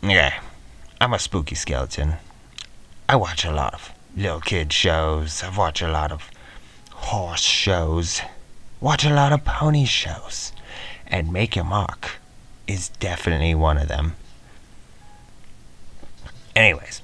Okay, I'm a spooky skeleton. I watch a lot of little kid shows. I've watched a lot of horse shows. Watch a lot of pony shows. And Make Your Mark is definitely one of them. Anyways,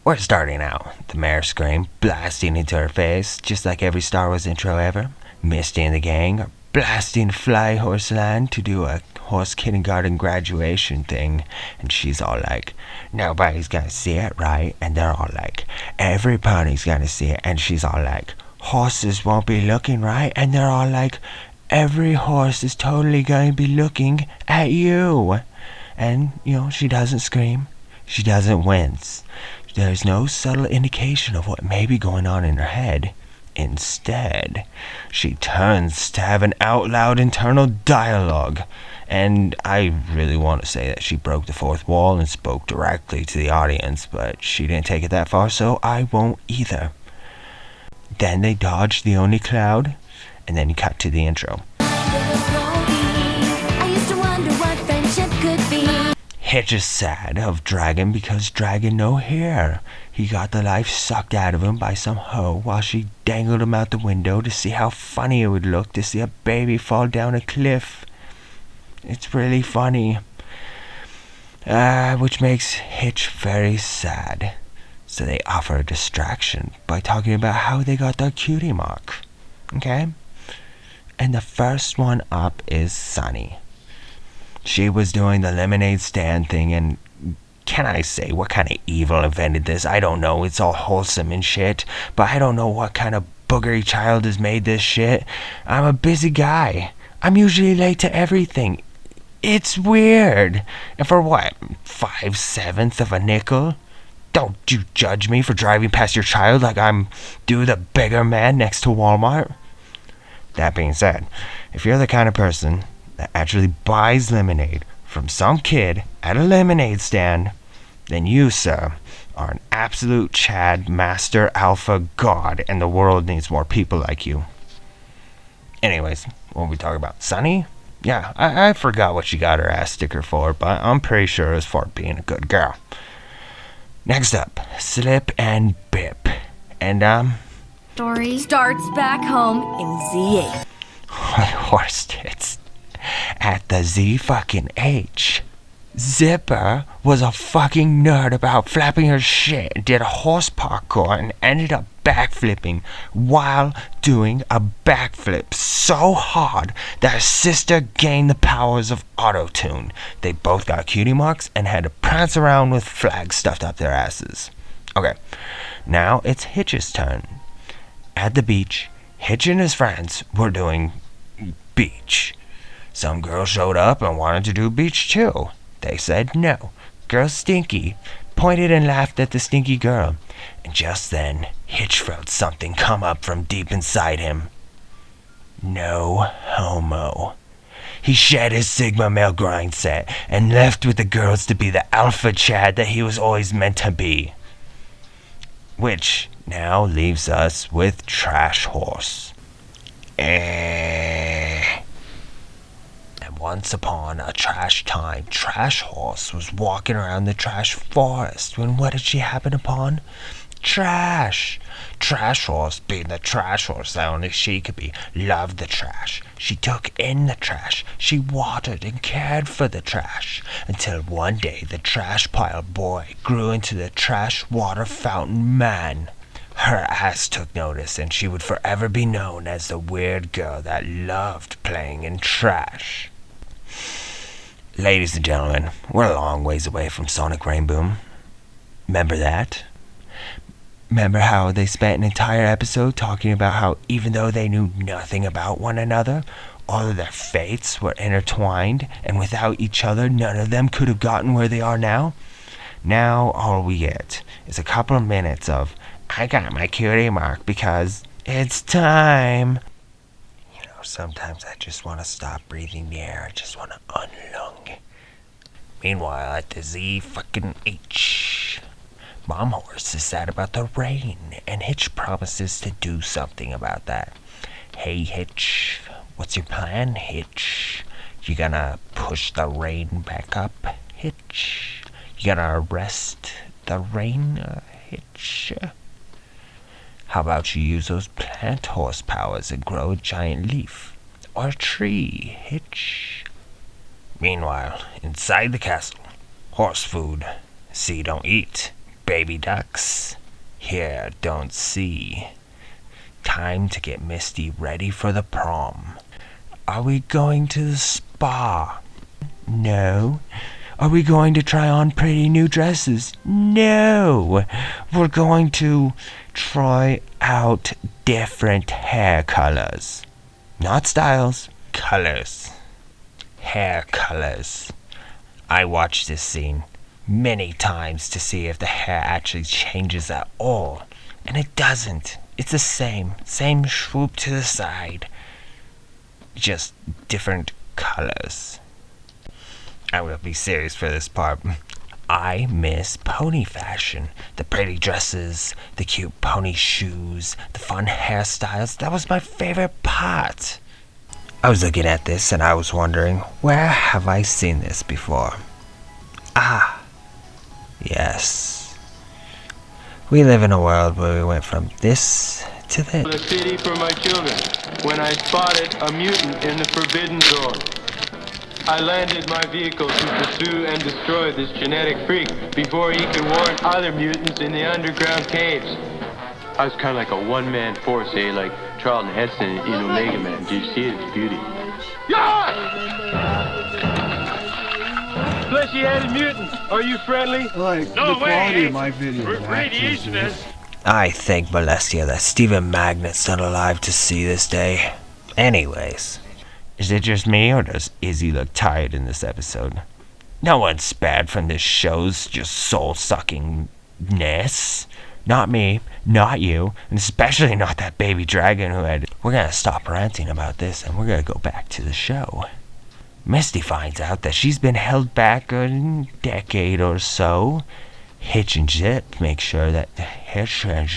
we're starting out. The mare scream blasting into her face, just like every Star Wars intro ever. Misty and the gang are blasting to Fly Horse Land to do a horse kindergarten graduation thing, and she's all like, nobody's gonna see it, right? And they're all like, every pony's gonna see it, and she's all like, horses won't be looking, right? And they're all like, every horse is totally gonna be looking at you. And, she doesn't scream. She doesn't wince. There's no subtle indication of what may be going on in her head. Instead, she turns to have an out-loud internal dialogue. And I really want to say that she broke the fourth wall and spoke directly to the audience, but she didn't take it that far, so I won't either. Then they dodged the only cloud, and then you cut to the intro. I used to wonder what friendship could be. Hitch is sad of Dragon because Dragon no hair. He got the life sucked out of him by some hoe while she dangled him out the window to see how funny it would look to see a baby fall down a cliff. It's really funny. Which makes Hitch very sad. So they offer a distraction by talking about how they got their cutie mark. Okay? And the first one up is Sunny. She was doing the lemonade stand thing, and can I say what kind of evil invented this? I don't know. It's all wholesome and shit, but I don't know what kind of boogery child has made this shit. I'm a busy guy. I'm usually late to everything. It's weird. And for what, 5/7 of a nickel? Don't you judge me for driving past your child like I'm the beggar man next to Walmart. That being said, if you're the kind of person that actually buys lemonade from some kid at a lemonade stand, then you, sir, are an absolute Chad master alpha god, and the world needs more people like you. Anyways, what we talk about? Sunny? Yeah, I forgot what she got her ass sticker for, but I'm pretty sure it was for being a good girl. Next up, Slip and Bip. And, Story starts back home in Z8. Horse tits. At the Z fucking H. Zipper was a fucking nerd about flapping her shit, did a horse parkour, and ended up backflipping while doing a backflip so hard that her sister gained the powers of auto-tune. They both got cutie marks and had to prance around with flags stuffed up their asses. Okay, now it's Hitch's turn. At the beach, Hitch and his friends were doing beach. Some girl showed up and wanted to do beach too. They said no. Girl Stinky pointed and laughed at the stinky girl. And just then, Hitch felt something come up from deep inside him. No homo. He shed his Sigma male grind set and left with the girls to be the alpha Chad that he was always meant to be. Which now leaves us with Trash Horse. And once upon a trash time, Trash Horse was walking around the trash forest when what did she happen upon? Trash. Trash Horse, being the trash horse that only she could be, loved the trash. She took in the trash. She watered and cared for the trash. Until one day the trash pile boy grew into the trash water fountain man. Her ass took notice, and she would forever be known as the weird girl that loved playing in trash. Ladies and gentlemen, we're a long ways away from Sonic Rainboom. Remember that? Remember how they spent an entire episode talking about how even though they knew nothing about one another, all of their fates were intertwined, and without each other, none of them could have gotten where they are now? Now all we get is a couple of minutes of, I got my cutie mark because it's time. Sometimes I just want to stop breathing the air. I just want to unlung. Meanwhile, at the Z fucking H, Mom Horse is sad about the rain, and Hitch promises to do something about that. Hey, Hitch, what's your plan, Hitch? You gonna push the rain back up, Hitch? You gonna arrest the rain, Hitch? How about you use those plant horsepowers and grow a giant leaf? Or a tree, Hitch? Meanwhile, inside the castle, horse food. See, don't eat. Baby ducks. Hear, don't see. Time to get Misty ready for the prom. Are we going to the spa? No. Are we going to try on pretty new dresses? No. We're going to try out different hair colors. Not styles, colors. Hair colors. I watched this scene many times to see if the hair actually changes at all. And it doesn't. It's the same swoop to the side. Just different colors. I will be serious for this part. I miss pony fashion. The pretty dresses, the cute pony shoes, the fun hairstyles. That was my favorite part. I was looking at this and I was wondering, where have I seen this before? Ah, yes. We live in a world where we went from this to this. The city for my children when I spotted a mutant in the forbidden zone. I landed my vehicle to pursue and destroy this genetic freak before he could warn other mutants in the underground caves. I was kind of like a one-man force, like Charlton Heston in Omega Man. Do you see it? It's beauty. Yeah! Fleshy-headed mutant, are you friendly? Like the quality of my video. Radiation is. I thank Molestia that Stephen Magnet's not alive to see this day. Anyways, is it just me or does Izzy look tired in this episode? No one's spared from this show's just soul-suckingness. Not me, not you, and especially not that baby dragon who had... We're gonna stop ranting about this and we're gonna go back to the show. Misty finds out that she's been held back a decade or so. Hitch and Zip make sure that... Hitch and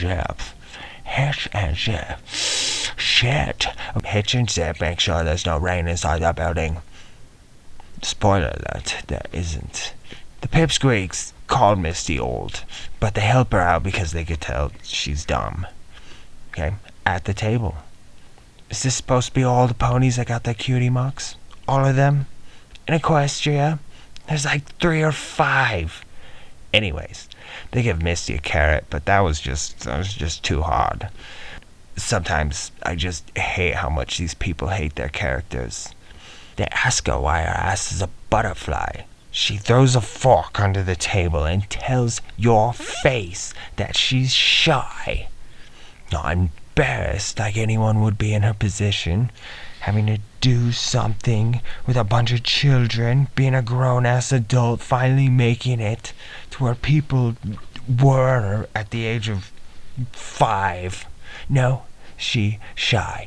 Zip make sure there's no rain inside that building. Spoiler alert, there isn't. The Pipsqueaks called Misty old, but they help her out because they could tell she's dumb. Okay, at the table. Is this supposed to be all the ponies that got their cutie marks? All of them? In Equestria? There's like 3 or 5. Anyways, they give Misty a carrot, but that was just too hard. Sometimes I just hate how much these people hate their characters. They ask her why her ass is a butterfly. She throws a fork under the table and tells your face that she's shy. Not embarrassed like anyone would be in her position, having to do something with a bunch of children, being a grown-ass adult, finally making it to where people were at the age of 5. No, she shy.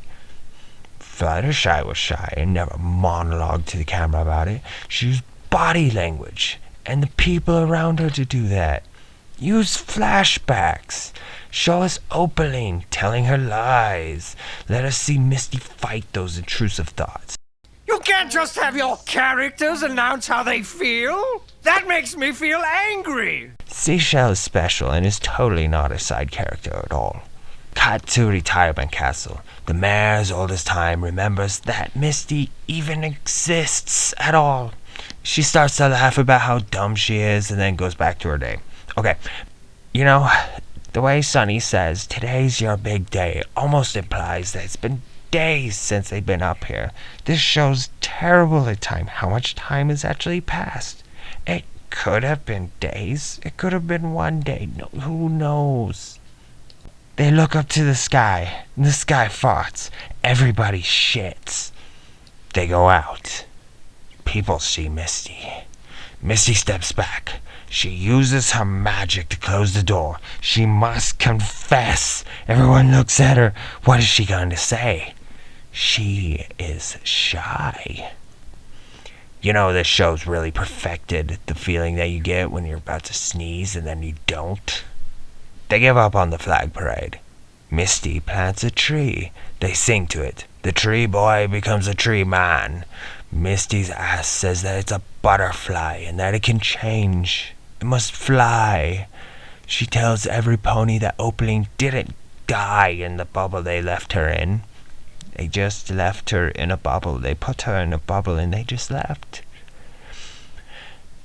Fluttershy was shy and never monologued to the camera about it. She used body language and the people around her to do that. Use flashbacks. Show us Opaline telling her lies. Let us see Misty fight those intrusive thoughts. You can't just have your characters announce how they feel. That makes me feel angry. Seashell is special and is totally not a side character at all. Cut to Retirement Castle. The mayor, as old as time, remembers that Misty even exists at all. She starts to laugh about how dumb she is and then goes back to her day. Okay, you know, the way Sunny says, today's your big day, almost implies that it's been days since they've been up here. This show's terrible at time. How much time has actually passed? It could have been days. It could have been one day. No, who knows? They look up to the sky, and the sky farts. Everybody shits. They go out. People see Misty. Misty steps back. She uses her magic to close the door. She must confess. Everyone looks at her. What is she going to say? She is shy. You know, this show's really perfected the feeling that you get when you're about to sneeze and then you don't. They give up on the flag parade. Misty plants a tree. They sing to it. The tree boy becomes a tree man. Misty's ass says that it's a butterfly and that it can change. It must fly. She tells every pony that Opaline didn't die in the bubble they left her in. They just left her in a bubble. They put her in a bubble and they just left.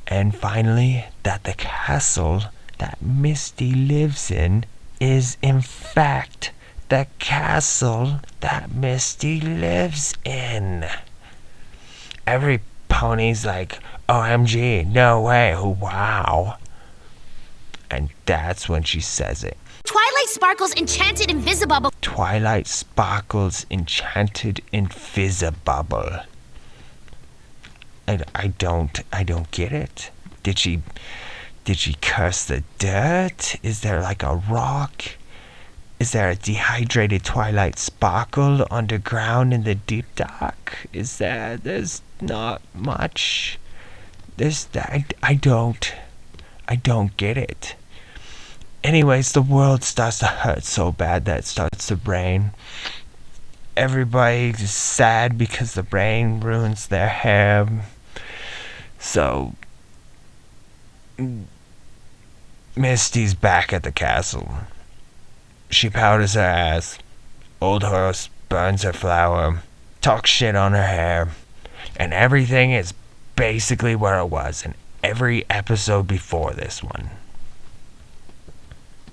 And finally, that the castle that Misty lives in is in fact the castle that Misty lives in. Every pony's like, OMG, no way, wow. And that's when she says it. Twilight Sparkle's enchanted Invisibubble. Twilight Sparkle's enchanted Invisibubble. I don't get it. Did she curse the dirt? Is there like a rock? Is there a dehydrated Twilight Sparkle underground in the deep dark? There's not much. I don't get it. Anyways, the world starts to hurt so bad that it starts to rain. Everybody's sad because the rain ruins their hair. So, Misty's back at the castle. She powders her ass. Old Horse burns her flower. Talks shit on her hair. And everything is basically where it was in every episode before this one.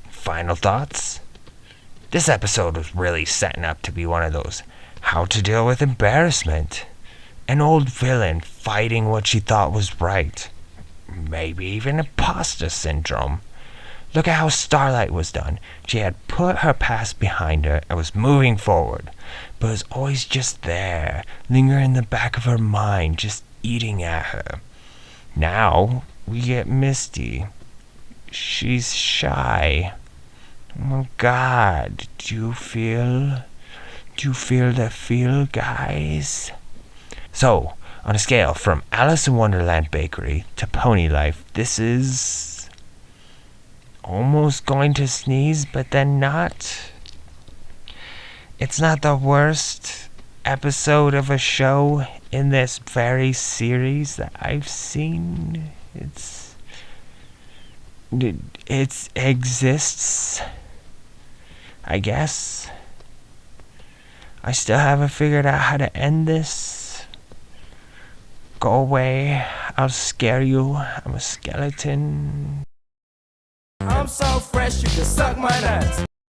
Final thoughts? This episode was really setting up to be one of those how to deal with embarrassment. An old villain fighting what she thought was right. Maybe even imposter syndrome. Look at how Starlight was done. She had put her past behind her and was moving forward, but was always just there, lingering in the back of her mind, just eating at her. Now we get Misty. She's shy. Oh God, do you feel the feel, guys? So, on a scale from Alice in Wonderland Bakery to Pony Life, this is almost going to sneeze, but then not. It's not the worst episode of a show in this very series that I've seen. It exists, I guess. I still haven't figured out how to end this. Go away, I'll scare you. I'm a skeleton. I'm so fresh you can suck my nuts.